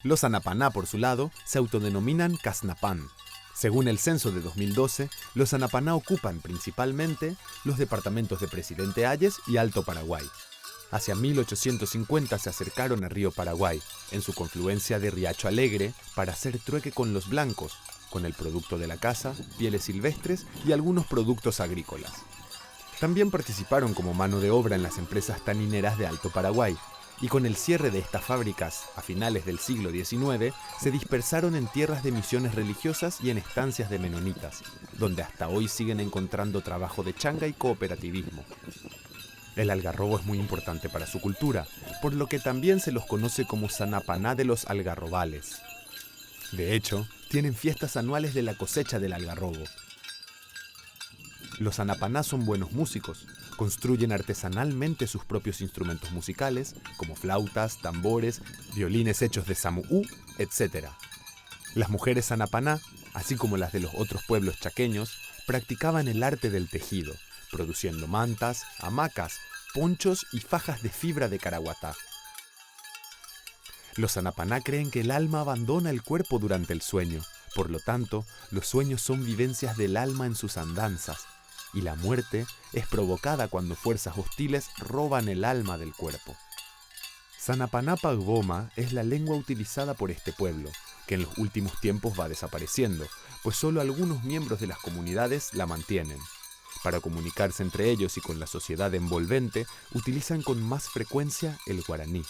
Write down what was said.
Los Anapaná, por su lado, se autodenominan Casnapán. Según el censo de 2012, los Anapaná ocupan principalmente los departamentos de Presidente Hayes y Alto Paraguay. Hacia 1850 se acercaron a Río Paraguay, en su confluencia de Riacho Alegre, para hacer trueque con los blancos, con el producto de la caza, pieles silvestres y algunos productos agrícolas. También participaron como mano de obra en las empresas tanineras de Alto Paraguay, y con el cierre de estas fábricas a finales del siglo XIX, se dispersaron en tierras de misiones religiosas y en estancias de menonitas, donde hasta hoy siguen encontrando trabajo de changa y cooperativismo. El algarrobo es muy importante para su cultura, por lo que también se los conoce como Sanapaná de los algarrobales. De hecho, tienen fiestas anuales de la cosecha del algarrobo. Los Anapaná son buenos músicos, construyen artesanalmente sus propios instrumentos musicales, como flautas, tambores, violines hechos de samu'ú, etc. Las mujeres Anapaná, así como las de los otros pueblos chaqueños, practicaban el arte del tejido, produciendo mantas, hamacas, ponchos y fajas de fibra de caraguatá. Los Anapaná creen que el alma abandona el cuerpo durante el sueño, por lo tanto, los sueños son vivencias del alma en sus andanzas, y la muerte es provocada cuando fuerzas hostiles roban el alma del cuerpo. Sanapaná Pagboma es la lengua utilizada por este pueblo, que en los últimos tiempos va desapareciendo, pues solo algunos miembros de las comunidades la mantienen. Para comunicarse entre ellos y con la sociedad envolvente, utilizan con más frecuencia el guaraní.